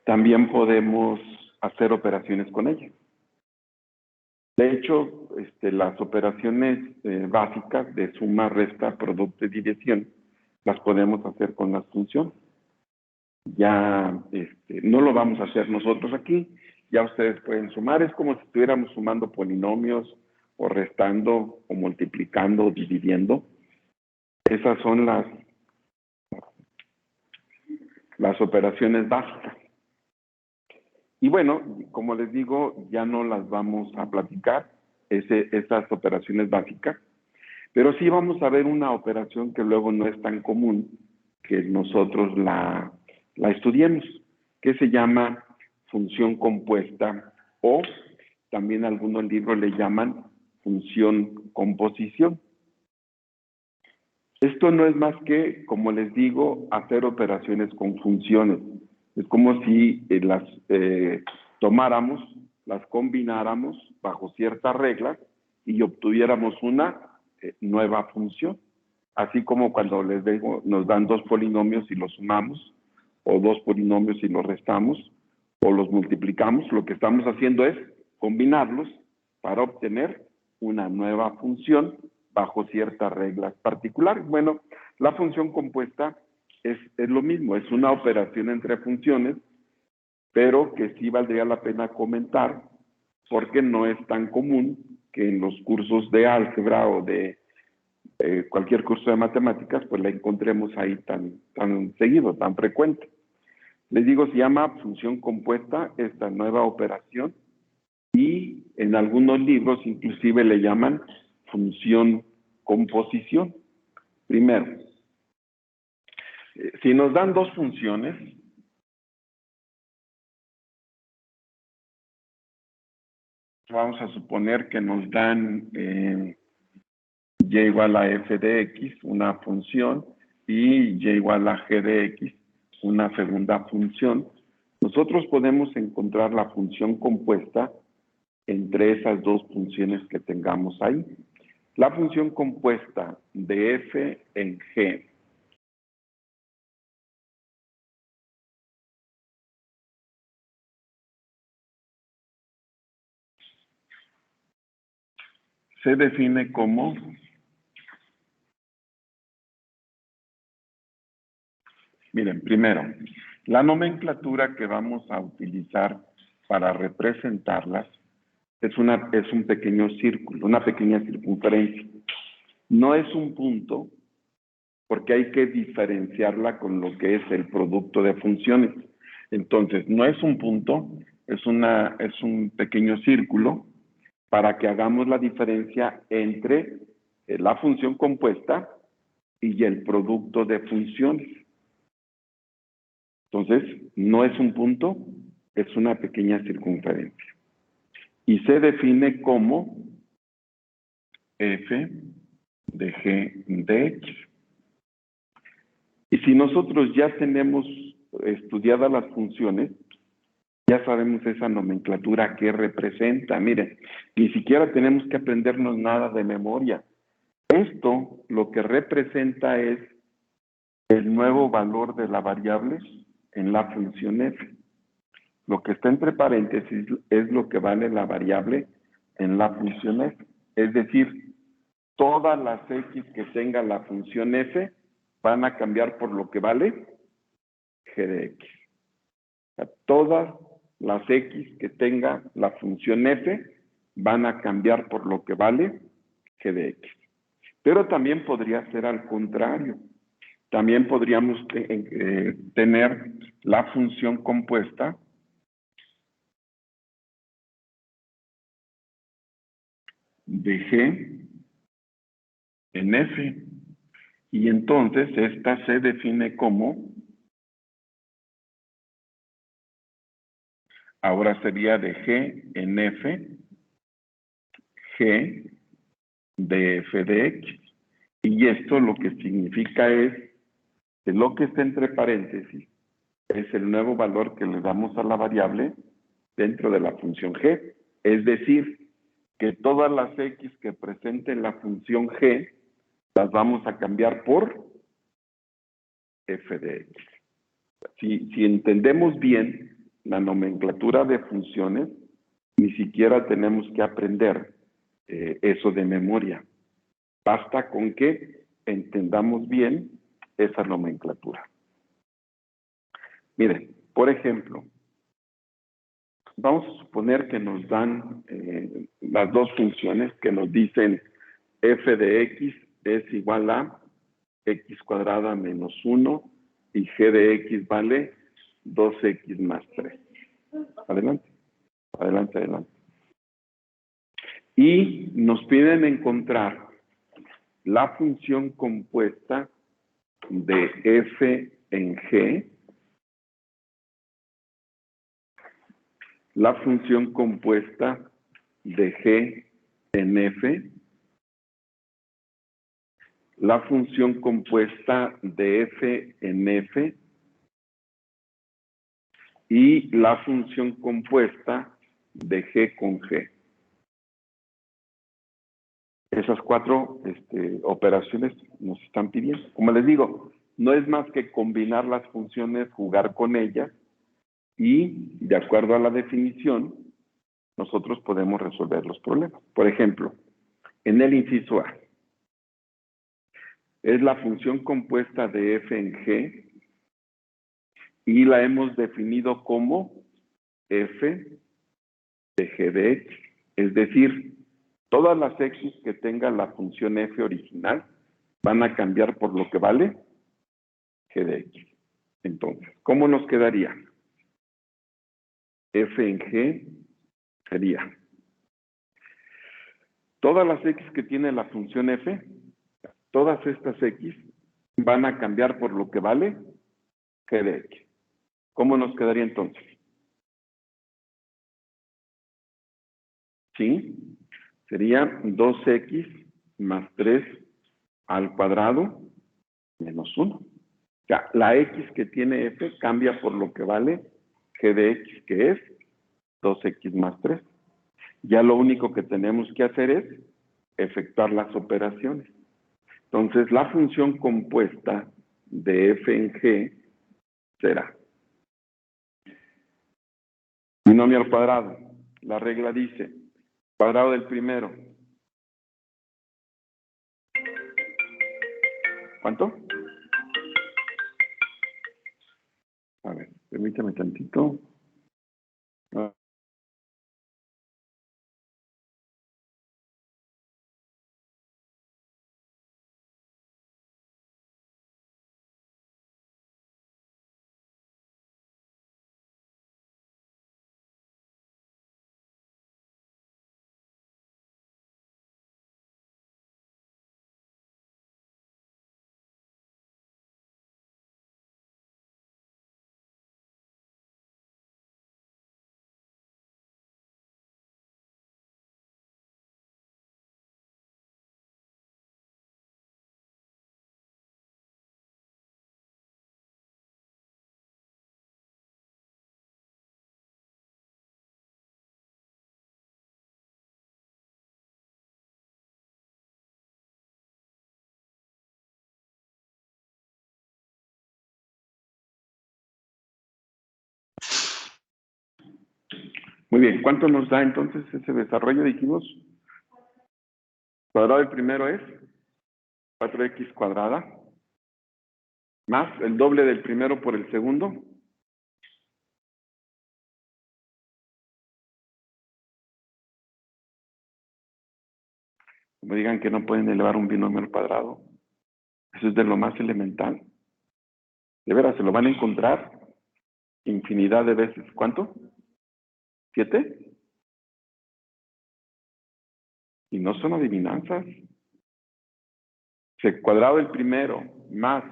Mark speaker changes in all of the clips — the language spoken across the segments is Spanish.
Speaker 1: también podemos hacer operaciones con ella. De hecho, las operaciones básicas de suma, resta, producto y división las podemos hacer con las funciones. Ya no lo vamos a hacer nosotros aquí, ya ustedes pueden sumar, es como si estuviéramos sumando polinomios o restando o multiplicando o dividiendo. Esas son las operaciones básicas. Y bueno, como les digo, ya no las vamos a platicar, esas operaciones básicas, pero sí vamos a ver una operación que luego no es tan común que nosotros la estudiemos, que se llama función compuesta o también algunos libros le llaman función composición. Esto no es más que, como les digo, hacer operaciones con funciones. Es como si las tomáramos, las combináramos bajo ciertas reglas y obtuviéramos una nueva función. Así como cuando les digo, nos dan dos polinomios y los sumamos, o dos polinomios y los restamos, o los multiplicamos, lo que estamos haciendo es combinarlos para obtener una nueva función bajo ciertas reglas particulares. Bueno, la función compuesta es lo mismo, es una operación entre funciones, pero que sí valdría la pena comentar porque no es tan común que en los cursos de álgebra o de cualquier curso de matemáticas, pues la encontremos ahí tan seguido, tan frecuente. Les digo, se llama función compuesta esta nueva operación y en algunos libros inclusive le llaman función composición. Primero, si nos dan dos funciones, vamos a suponer que nos dan y igual a f de x, una función, y y igual a g de x, una segunda función. Nosotros podemos encontrar la función compuesta entre esas dos funciones que tengamos ahí. La función compuesta de f en g se define como miren, primero, la nomenclatura que vamos a utilizar para representarlas es un pequeño círculo, una pequeña circunferencia. No es un punto, porque hay que diferenciarla con lo que es el producto de funciones. Entonces, no es un punto, es un pequeño círculo para que hagamos la diferencia entre la función compuesta y el producto de funciones. Entonces, no es un punto, es una pequeña circunferencia. Y se define como f de g de x. Y si nosotros ya tenemos estudiadas las funciones, ya sabemos esa nomenclatura que representa. Miren, ni siquiera tenemos que aprendernos nada de memoria. Esto lo que representa es el nuevo valor de la variable en la función f. Lo que está entre paréntesis es lo que vale la variable en la función f. Es decir, todas las x que tenga la función f van a cambiar por lo que vale g de x. O sea, todas las x que tenga la función f van a cambiar por lo que vale g de x. Pero también podría ser al contrario. También podríamos tener la función compuesta de g en f. Y entonces esta se define como, ahora sería de g en f, g de f de x. Y esto lo que significa es que lo que está entre paréntesis es el nuevo valor que le damos a la variable dentro de la función g. Es decir, que todas las x que presenten la función g las vamos a cambiar por f de x. Si entendemos bien la nomenclatura de funciones, ni siquiera tenemos que aprender eso de memoria. Basta con que entendamos bien esa nomenclatura. Miren, por ejemplo, vamos a suponer que nos dan las dos funciones que nos dicen f de x es igual a x cuadrada menos 1 y g de x vale 2x más 3. Adelante, adelante, adelante. Y nos piden encontrar la función compuesta de f en g, la función compuesta de g en f, la función compuesta de f en f y la función compuesta de g con g. Esas cuatro operaciones nos están pidiendo. Como les digo, no es más que combinar las funciones, jugar con ellas y, de acuerdo a la definición, nosotros podemos resolver los problemas. Por ejemplo, en el inciso A, es la función compuesta de f en g y la hemos definido como f de g de x. Es decir, todas las x que tenga la función f original van a cambiar por lo que vale g de x. Entonces, ¿cómo nos quedaría? F en g sería todas las x que tiene la función f, todas estas x van a cambiar por lo que vale g de x. ¿Cómo nos quedaría entonces? ¿Sí? Sería 2x más 3 al cuadrado menos 1. O sea, la x que tiene f cambia por lo que vale g de x, que es 2x más 3. Ya lo único que tenemos que hacer es efectuar las operaciones. Entonces, la función compuesta de f en g será binomio al cuadrado. La regla dice, cuadrado del primero. ¿Cuánto? A ver, permítame tantito. Muy bien, ¿cuánto nos da entonces ese desarrollo? Dijimos, cuadrado del primero es 4x cuadrada, más el doble del primero por el segundo. Me digan que no pueden elevar un binomio al cuadrado. Eso es de lo más elemental. De veras, se lo van a encontrar infinidad de veces. ¿Cuánto? ¿7? Y no son adivinanzas. El cuadrado del primero más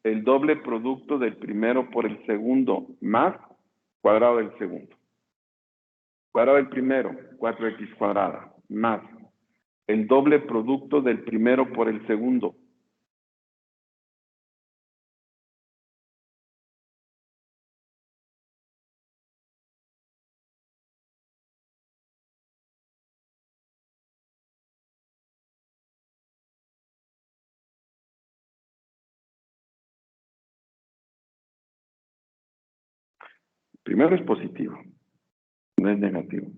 Speaker 1: el doble producto del primero por el segundo más cuadrado del segundo. Cuadrado del primero, 4x cuadrada, más el doble producto del primero por el segundo. Primero es positivo, no es negativo.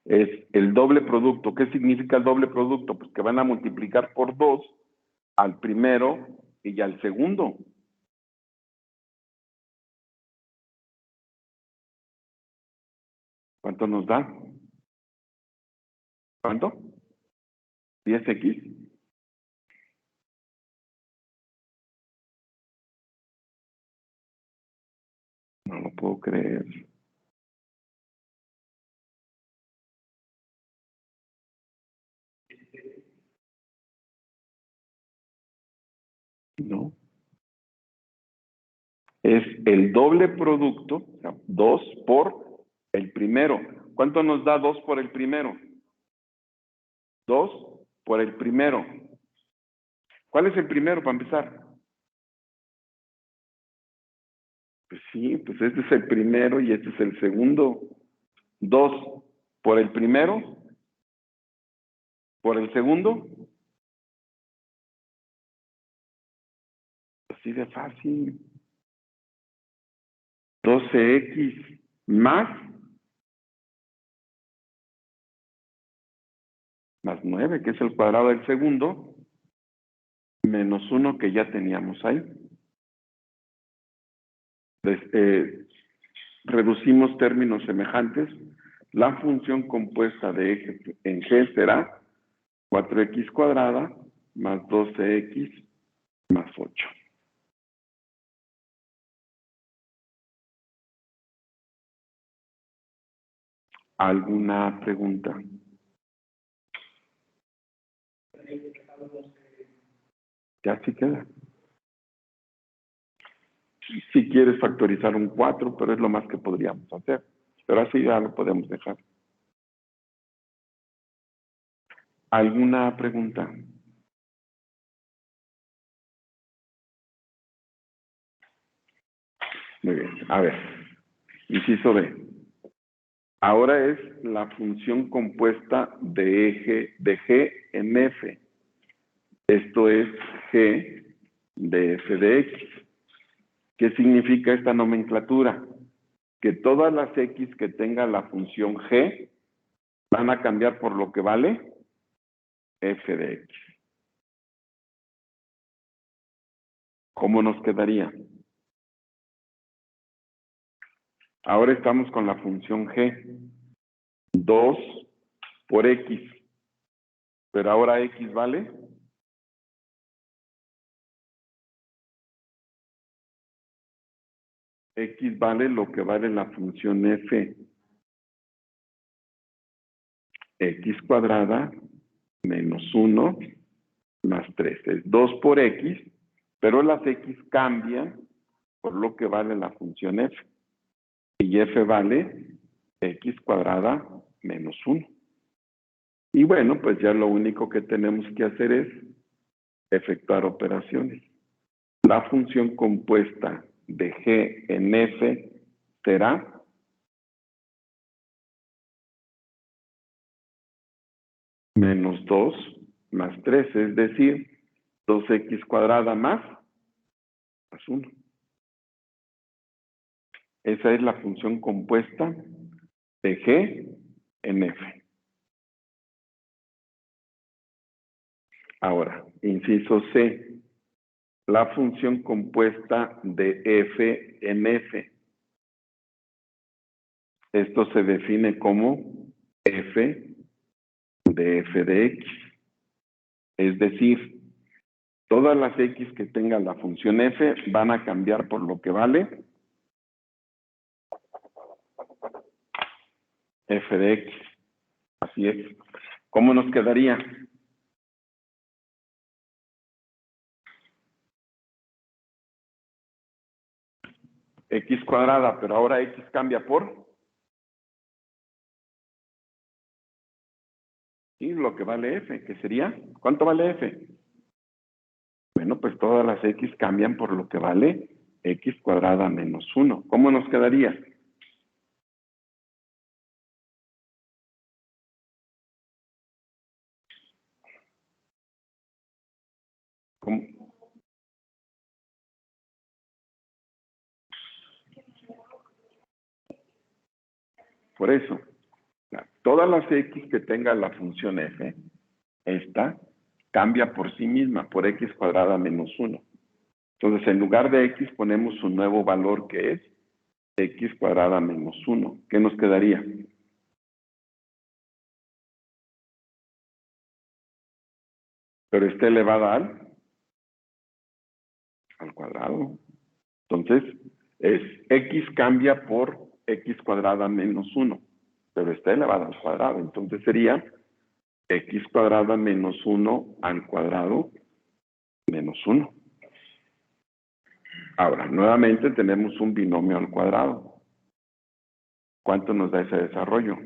Speaker 1: Es el doble producto. ¿Qué significa el doble producto? Pues que van a multiplicar por 2 al primero y al segundo. ¿Cuánto nos da? ¿Cuánto? 10x. No lo puedo creer. No. Es el doble producto, o sea, 2 por el primero. ¿Cuánto nos da 2 por el primero? 2 por el primero. ¿Cuál es el primero para empezar? Pues sí, pues este es el primero y este es el segundo. 2 por el primero, por el segundo. Así de fácil. 12x más 9, que es el cuadrado del segundo, menos 1 que ya teníamos ahí. Reducimos términos semejantes. La función compuesta de eje en G será 4x cuadrada más 12x más 8. ¿Alguna pregunta? Ya sí queda. Si quieres factorizar un 4, pero es lo más que podríamos hacer. Pero así ya lo podemos dejar. ¿Alguna pregunta? Muy bien. A ver. Inciso B. Ahora es la función compuesta de eje de G en F. Esto es G de F de X. ¿Qué significa esta nomenclatura? Que todas las X que tenga la función G van a cambiar por lo que vale F de X. ¿Cómo nos quedaría? Ahora estamos con la función G. 2 por X. Pero ahora X vale X vale lo que vale la función F. X cuadrada menos 1 más 3. Es 2 por X, pero las X cambian por lo que vale la función F. Y F vale X cuadrada menos 1. Y bueno, pues ya lo único que tenemos que hacer es efectuar operaciones. La función compuesta de G en F será menos 2 más 3, es decir, 2x cuadrada más 1. Esa es la función compuesta de G en F. Ahora, inciso C, la función compuesta de F en F. Esto se define como F de F de X. Es decir, todas las X que tengan la función F van a cambiar por lo que vale F de X. Así es. ¿Cómo nos quedaría? X cuadrada, pero ahora X cambia por y lo que vale F, que sería, ¿cuánto vale F? Bueno, pues todas las X cambian por lo que vale X cuadrada menos 1. ¿Cómo nos quedaría? ¿Cómo? Por eso, todas las x que tenga la función f, esta cambia por sí misma, por x cuadrada menos 1. Entonces, en lugar de x ponemos un nuevo valor que es x cuadrada menos 1. ¿Qué nos quedaría? Pero está elevada al cuadrado. Entonces, x cambia por x cuadrada menos 1, pero está elevada al cuadrado. Entonces sería x cuadrada menos 1 al cuadrado menos 1. Ahora, nuevamente tenemos un binomio al cuadrado. ¿Cuánto nos da ese desarrollo?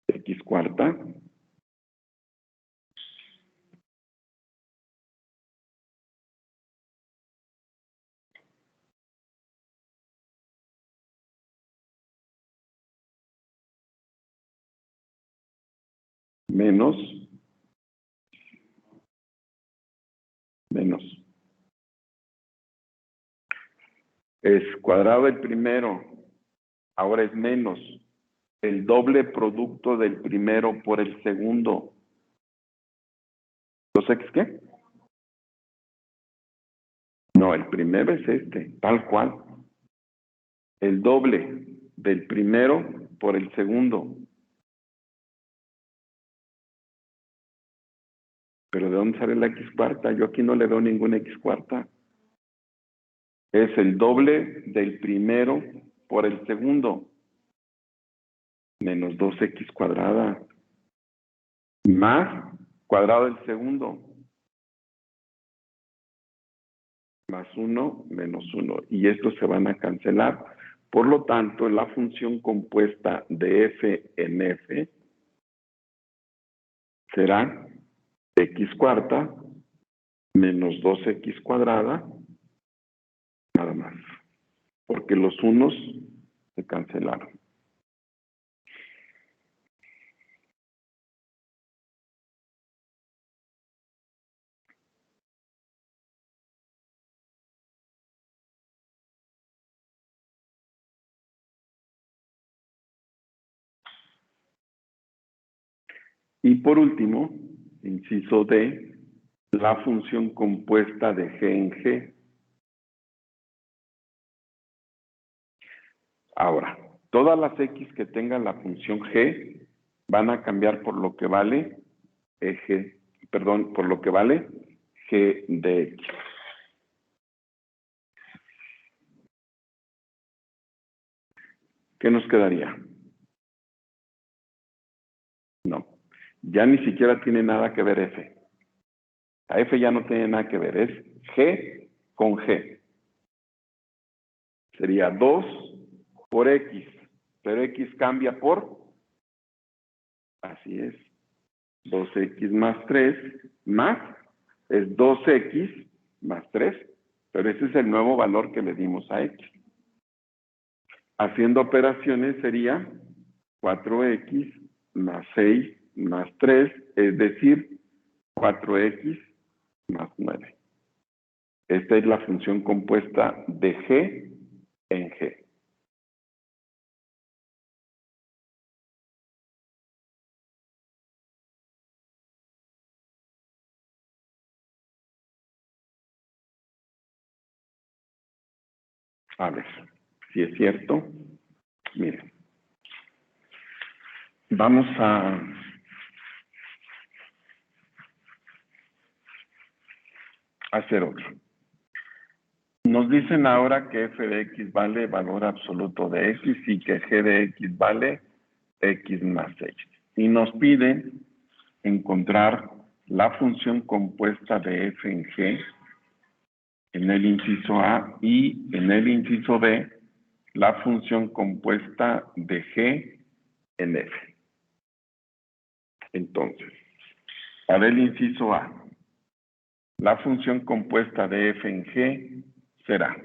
Speaker 1: X cuarta menos es cuadrado del primero, ahora es menos el doble producto del primero por el segundo. ¿2x qué? No, el primero es este, tal cual. El doble del primero por el segundo. Pero ¿de dónde sale la x cuarta? Yo aquí no le veo ninguna x cuarta. Es el doble del primero por el segundo. Menos 2x cuadrada. Más cuadrado del segundo. Más 1 menos 1. Y estos se van a cancelar. Por lo tanto, la función compuesta de f en f será x cuarta menos 2x cuadrada, nada más. Porque los unos se cancelaron. Y por último, inciso D, la función compuesta de g en g. Ahora, todas las x que tengan la función g van a cambiar por lo que vale por lo que vale g de x. ¿Qué nos quedaría? No, ya ni siquiera tiene nada que ver f. La f ya no tiene nada que ver, es g con g. Sería 2 por x, pero x cambia por, así es, 2x más 3, más, es 2x más 3, pero ese es el nuevo valor que le dimos a x. Haciendo operaciones sería 4x más 6 más 3, es decir, 4x más 9. Esta es la función compuesta de g en g. A ver, si es cierto, miren, vamos a hacer otro. Nos dicen ahora que f de x vale valor absoluto de x y que g de x vale x más 6. Y nos piden encontrar la función compuesta de f en g en el inciso A y en el inciso B la función compuesta de g en f. Entonces, para el inciso A, la función compuesta de f en g será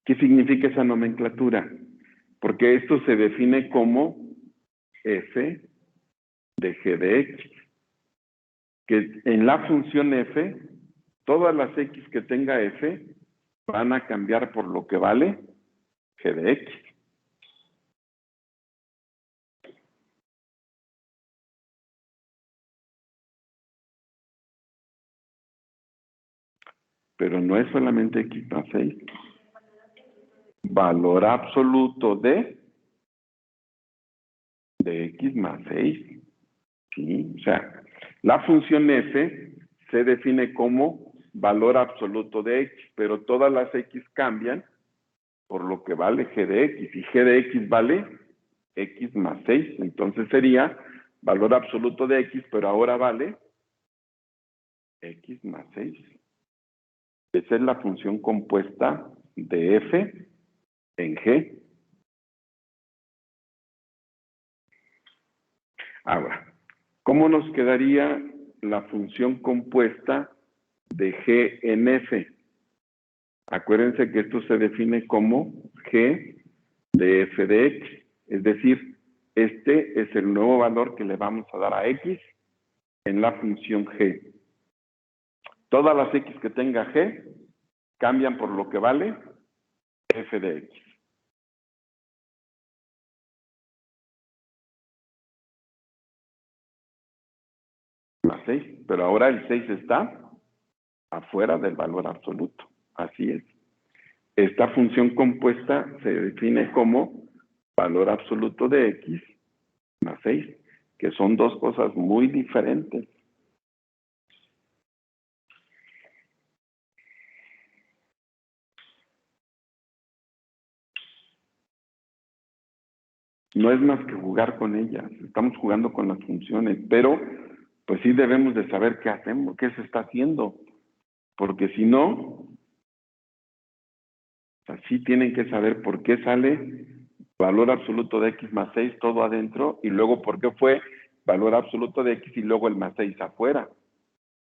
Speaker 1: ¿qué significa esa nomenclatura? Porque esto se define como f de g de x. Que en la función f, todas las x que tenga f van a cambiar por lo que vale g de x. Pero no es solamente x más 6. Valor absoluto de x más 6. ¿Sí? O sea, la función f se define como valor absoluto de x, pero todas las x cambian por lo que vale g de x. Y g de x vale x más 6. Entonces sería valor absoluto de x, pero ahora vale x más 6. Esa es la función compuesta de f en g. Ahora, ¿cómo nos quedaría la función compuesta de g en f? Acuérdense que esto se define como g de f de x. Es decir, este es el nuevo valor que le vamos a dar a x en la función g. Todas las x que tenga g cambian por lo que vale f de x. Más 6, pero ahora el 6 está afuera del valor absoluto. Así es. Esta función compuesta se define como valor absoluto de x más 6, que son dos cosas muy diferentes. No es más que jugar con ellas, estamos jugando con las funciones, pero pues sí debemos de saber qué hacemos, qué se está haciendo, porque si no, o sea, sí tienen que saber por qué sale valor absoluto de x más 6 todo adentro, y luego por qué fue valor absoluto de x y luego el más 6 afuera.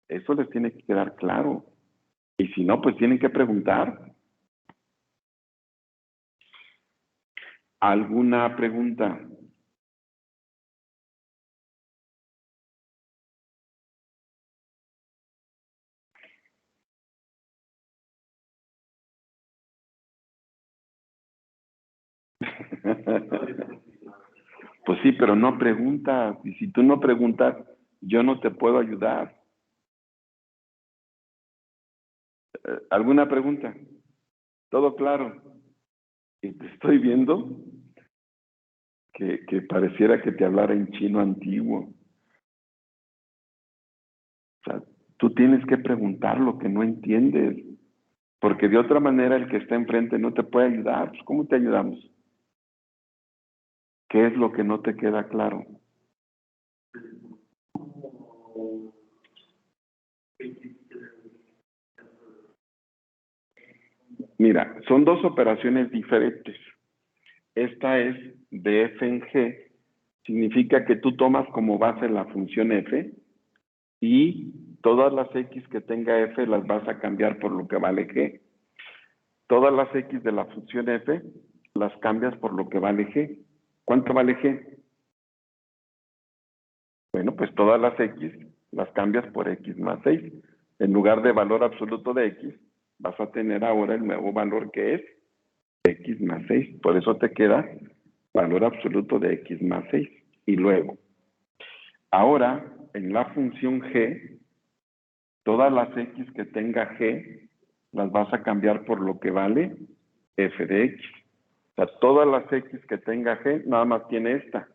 Speaker 1: Eso les tiene que quedar claro. Y si no, pues tienen que preguntar. ¿Alguna pregunta? Pues sí, pero no preguntas. Y si tú no preguntas, yo no te puedo ayudar. ¿Alguna pregunta? ¿Todo claro? Y te estoy viendo que pareciera que te hablara en chino antiguo. O sea, tú tienes que preguntar lo que no entiendes, porque de otra manera el que está enfrente no te puede ayudar. Pues, ¿cómo te ayudamos? ¿Qué es lo que no te queda claro? Mira, son dos operaciones diferentes. Esta es de f en g, significa que tú tomas como base la función f y todas las x que tenga f las vas a cambiar por lo que vale g. Todas las x de la función f las cambias por lo que vale g. ¿Cuánto vale g? Bueno, pues todas las x las cambias por x más 6. En lugar de valor absoluto de x, vas a tener ahora el nuevo valor que es x más 6. Por eso te queda valor absoluto de x más 6. Y luego, ahora, en la función g, todas las x que tenga g, las vas a cambiar por lo que vale f de x. O sea, todas las x que tenga g, nada más tiene esta.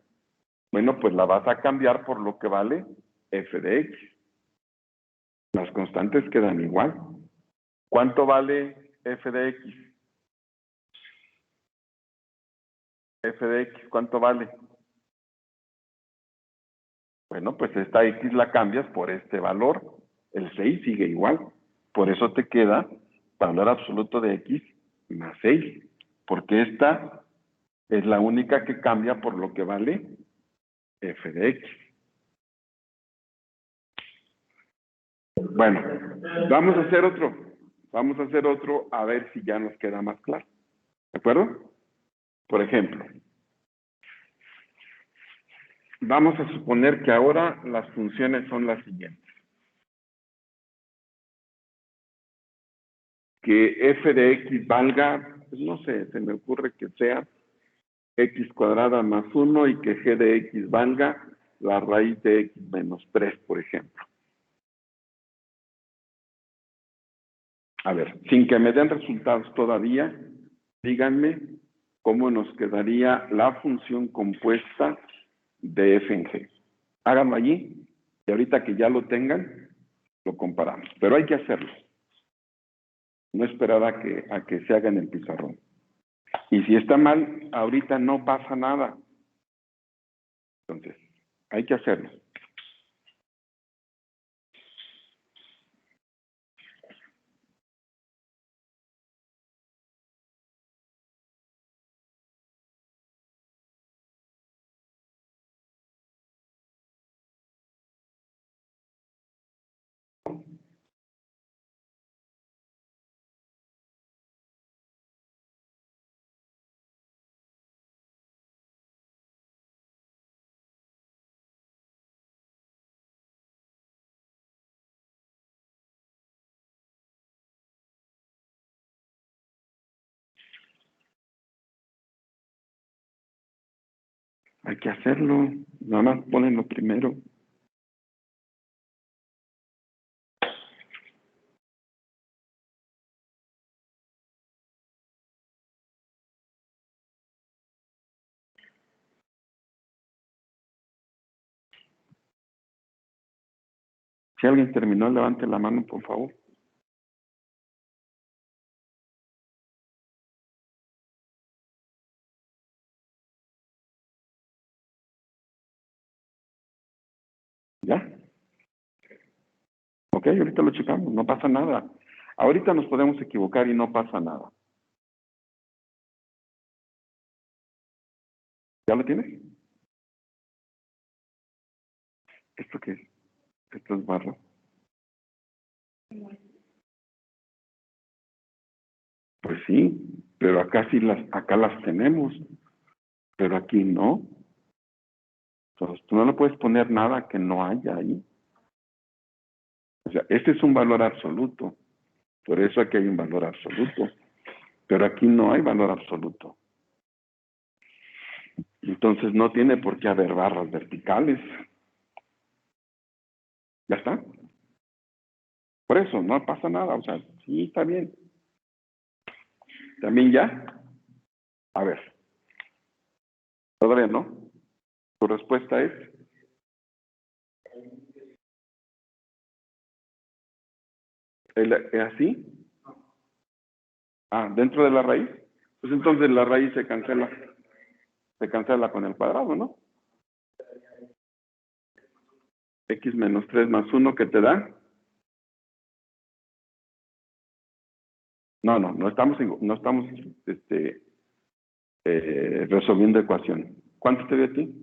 Speaker 1: Bueno, pues la vas a cambiar por lo que vale f de x. Las constantes quedan igual. ¿Cuánto vale f de x? F de x, ¿cuánto vale? Bueno, pues esta x la cambias por este valor. El 6 sigue igual. Por eso te queda valor absoluto de x más 6. Porque esta es la única que cambia por lo que vale f de x. Bueno, vamos a hacer otro. Vamos a hacer otro a ver si ya nos queda más claro. ¿De acuerdo? Por ejemplo, Vamos a suponer que ahora las funciones son las siguientes. Que f de x valga, pues no sé, se me ocurre que sea x cuadrada más 1 y que g de x valga la raíz de x menos 3, por ejemplo. A ver, sin que me den resultados todavía, díganme cómo nos quedaría la función compuesta de f en g. Háganlo allí y ahorita que ya lo tengan, lo comparamos. Pero hay que hacerlo. No esperar a que se haga en el pizarrón. Y si está mal, ahorita no pasa nada. Entonces, hay que hacerlo. Hay que hacerlo. Nada más ponen lo primero. Si alguien terminó, levante la mano, por favor. ¿Ya? Ok, ahorita lo checamos, no pasa nada. Ahorita nos podemos equivocar y no pasa nada. ¿Ya lo tienes? ¿Esto qué es? Esto es barra. Pues sí, pero acá sí acá las tenemos, pero aquí no. Entonces, tú no le puedes poner nada que no haya ahí. O sea, este es un valor absoluto. Por eso aquí hay un valor absoluto. Pero aquí no hay valor absoluto. Entonces no tiene por qué haber barras verticales. ¿Ya está? Por eso, no pasa nada. O sea, sí, está bien. ¿También ya? A ver. Todavía no. Tu respuesta es así. Ah, dentro de la raíz. Pues entonces la raíz se cancela. Se cancela con el cuadrado, ¿no? X menos 3 más 1, ¿qué te da? No estamos, resolviendo ecuación. ¿Cuánto te dio a ti?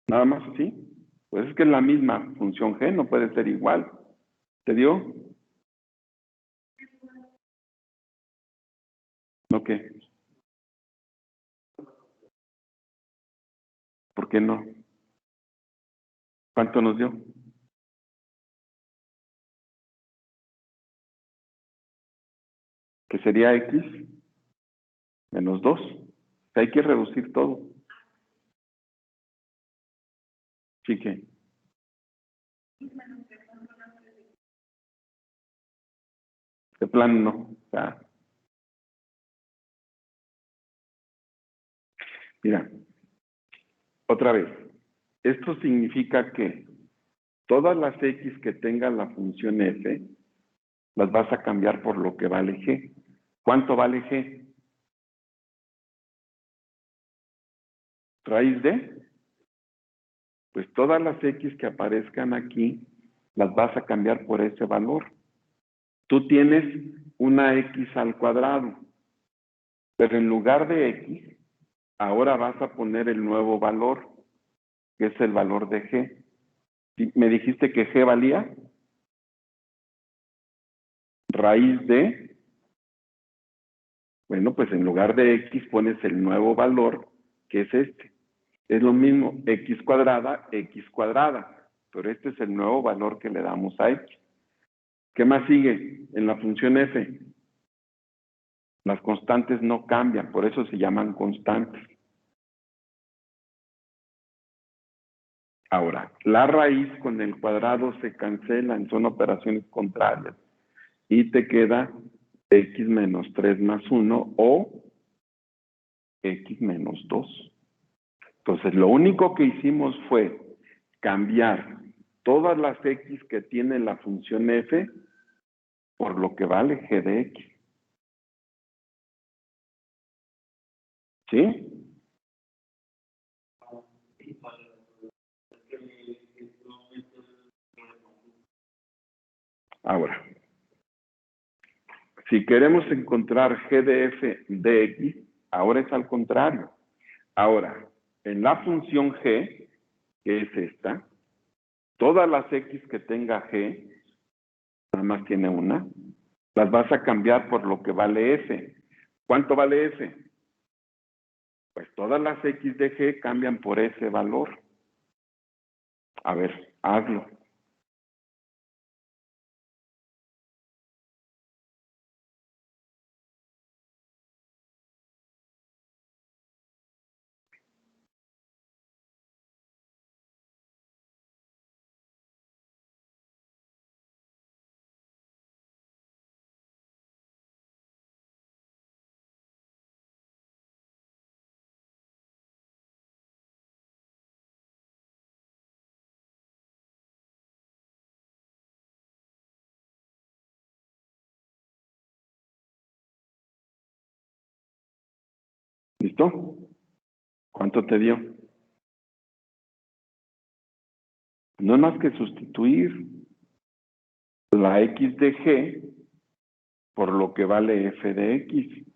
Speaker 1: Nada más así. Pues es que es la misma función g, no puede ser igual. ¿Te dio? ¿No qué? ¿Por qué no? ¿Cuánto nos dio? Que sería x menos 2. Hay que reducir todo. Sí que. De plano no. O sea, mira, otra vez. Esto significa que todas las x que tenga la función f las vas a cambiar por lo que vale g. ¿Cuánto vale g? Raíz de, pues todas las x que aparezcan aquí las vas a cambiar por ese valor. Tú tienes una x al cuadrado, pero en lugar de x, ahora vas a poner el nuevo valor, que es el valor de g. ¿Me dijiste que g valía? Raíz de Bueno, pues en lugar de x pones el nuevo valor, que es este. Es lo mismo, x cuadrada, pero este es el nuevo valor que le damos a x. ¿Qué más sigue en la función f? Las constantes no cambian, por eso se llaman constantes. Ahora, la raíz con el cuadrado se cancelan, son operaciones contrarias. Y te queda x menos 3 más 1 o x menos 2. Entonces, lo único que hicimos fue cambiar todas las x que tiene la función f por lo que vale g de x. ¿Sí? Ahora, si queremos encontrar g de f de x, ahora es al contrario. Ahora, en la función g, que es esta, todas las x que tenga g, nada más tiene una, las vas a cambiar por lo que vale f. ¿Cuánto vale f? Pues todas las x de g cambian por ese valor. A ver, hazlo. ¿Listo? ¿Cuánto te dio? No es más que sustituir la x de g por lo que vale f de x.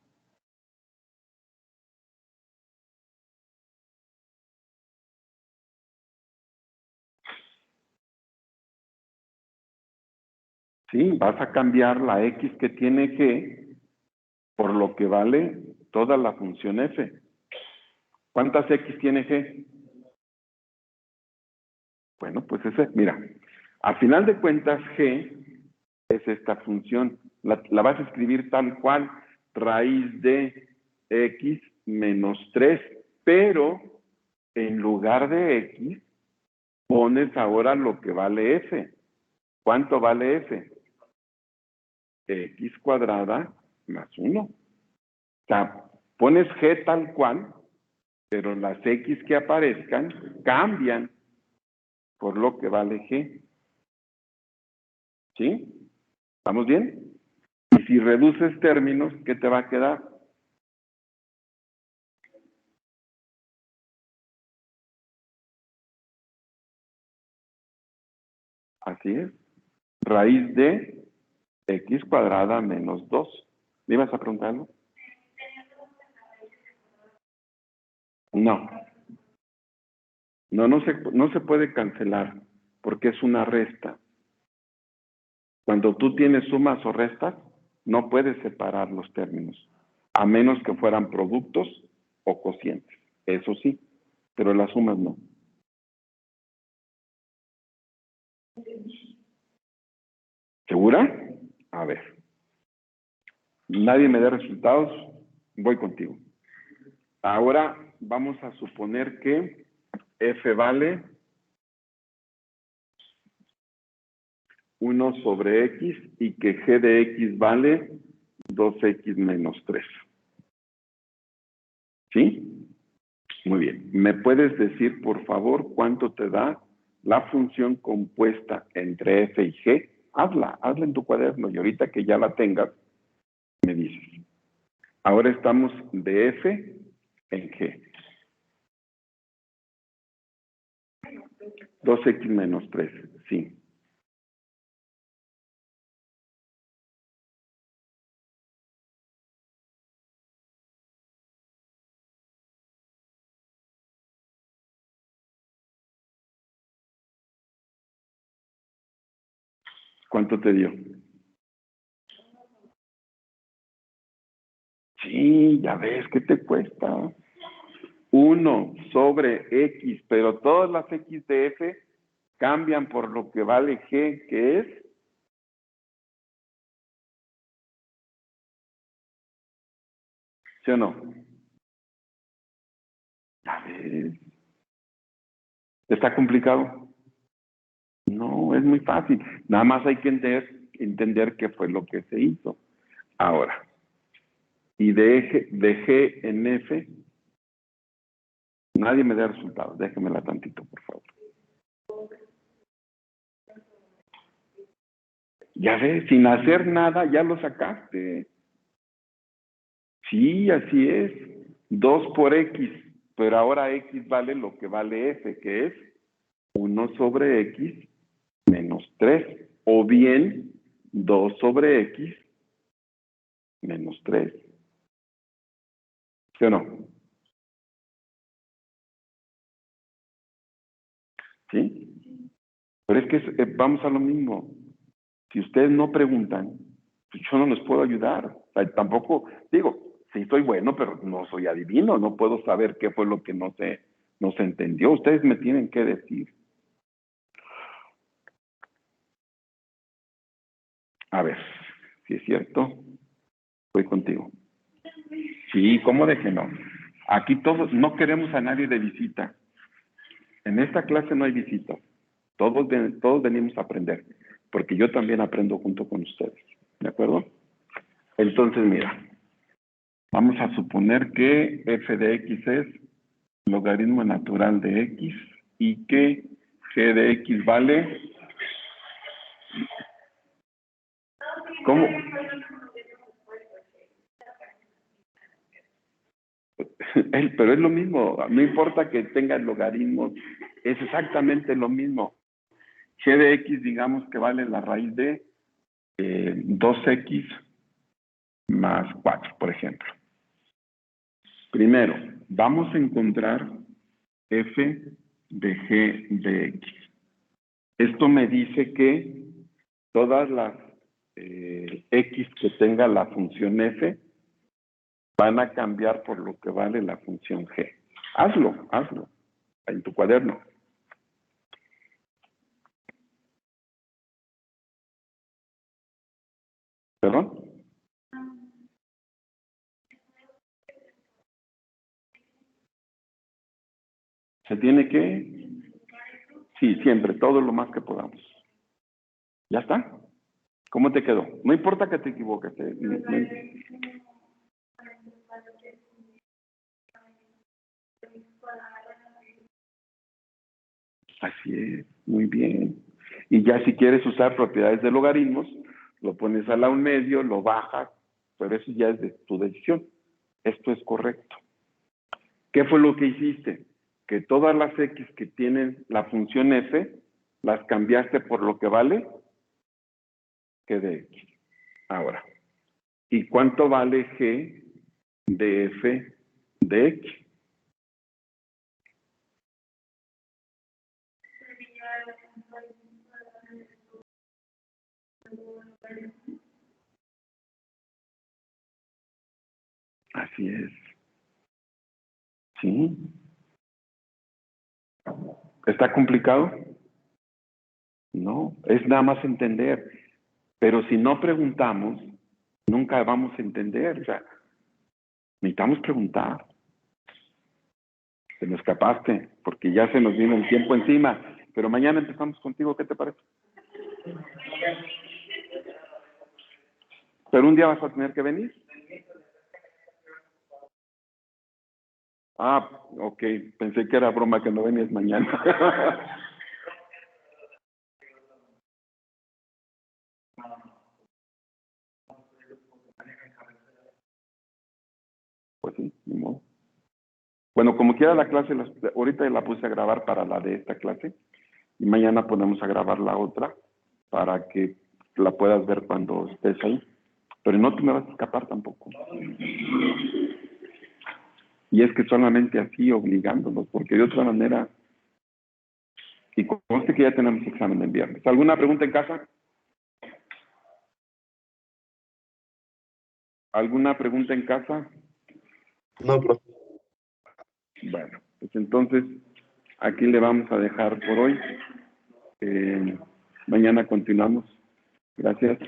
Speaker 1: Sí, vas a cambiar la x que tiene g por lo que vale toda la función f. ¿Cuántas x tiene g? Bueno, pues ese, mira, a final de cuentas g es esta función. La vas a escribir tal cual, raíz de x menos 3, pero en lugar de x pones ahora lo que vale f. ¿Cuánto vale f? X cuadrada más 1. O sea, pones g tal cual, pero las x que aparezcan cambian por lo que vale g. ¿Sí? ¿Estamos bien? Y si reduces términos, ¿qué te va a quedar? Así es. Raíz de x cuadrada menos 2. ¿Me ibas a preguntarlo? No. No se puede cancelar porque es una resta. Cuando tú tienes sumas o restas, no puedes separar los términos, a menos que fueran productos o cocientes. Eso sí, pero las sumas no. ¿Segura? A ver. Nadie me dé resultados, voy contigo. Ahora vamos a suponer que f vale 1 sobre x y que g de x vale 2x menos 3. ¿Sí? Muy bien. ¿Me puedes decir, por favor, cuánto te da la función compuesta entre f y g? Hazla en tu cuaderno y ahorita que ya la tengas, me dices. Ahora estamos de f en g. 2x menos 3, sí. ¿Cuánto te dio? Sí, ya ves, ¿qué te cuesta? 1/X, pero todas las X de F cambian por lo que vale G, que es, ¿sí o no? Ya ves, ¿está complicado? No, es muy fácil. Nada más hay que entender qué fue lo que se hizo. Ahora, y de G en F, nadie me da resultados. Déjemela tantito, por favor. Ya ves, sin hacer nada ya lo sacaste. Sí, así es. 2/X, pero ahora X vale lo que vale F, que es 1/X menos 3. O bien 2/X menos 3. ¿Sí o no? ¿Sí? Pero es que vamos a lo mismo. Si ustedes no preguntan, pues yo no les puedo ayudar. O sea, tampoco, digo, sí soy bueno, pero no soy adivino, no puedo saber qué fue lo que no se entendió. Ustedes me tienen que decir. A ver, si es cierto, estoy contigo. Sí, ¿cómo de que no? Aquí todos, no queremos a nadie de visita. En esta clase no hay visita. Todos venimos a aprender, porque yo también aprendo junto con ustedes. ¿De acuerdo? Entonces, mira, vamos a suponer que f de x es logaritmo natural de x y que g de x vale, ¿cómo? Pero es lo mismo, no importa que tenga logaritmos, es exactamente lo mismo. G de x, digamos que vale la raíz de 2x más 4, por ejemplo. Primero, vamos a encontrar f de g de x. Esto me dice que todas las x que tenga la función f van a cambiar por lo que vale la función g. Hazlo, en tu cuaderno. ¿Perdón? Se tiene que, sí, siempre, todo lo más que podamos. ¿Ya está? ¿Cómo te quedó? No importa que te equivoques. Así es, muy bien. Y ya si quieres usar propiedades de logaritmos, lo pones a la un medio, lo bajas, pero eso ya es de tu decisión. Esto es correcto. ¿Qué fue lo que hiciste? Que todas las x que tienen la función f, las cambiaste por lo que vale g de x. Ahora, ¿y cuánto vale g de f de x? Así es. ¿Sí? ¿Está complicado? No, es nada más entender. Pero si no preguntamos, nunca vamos a entender. O sea, necesitamos preguntar. Te me escapaste, porque ya se nos vino el tiempo encima. Pero mañana empezamos contigo, ¿qué te parece? Pero un día vas a tener que venir. Ah, ok. Pensé que era broma que no venías mañana. Pues sí, ni modo. Bueno, como quiera la clase, ahorita la puse a grabar para la de esta clase y mañana ponemos a grabar la otra para que la puedas ver cuando estés ahí. Pero no te me vas a escapar tampoco. Y es que solamente así obligándolos, porque de otra manera, y conste que ya tenemos examen el viernes. ¿Alguna pregunta en casa? ¿Alguna pregunta en casa?
Speaker 2: No, profe.
Speaker 1: Bueno, pues entonces aquí le vamos a dejar por hoy. Mañana continuamos. Gracias.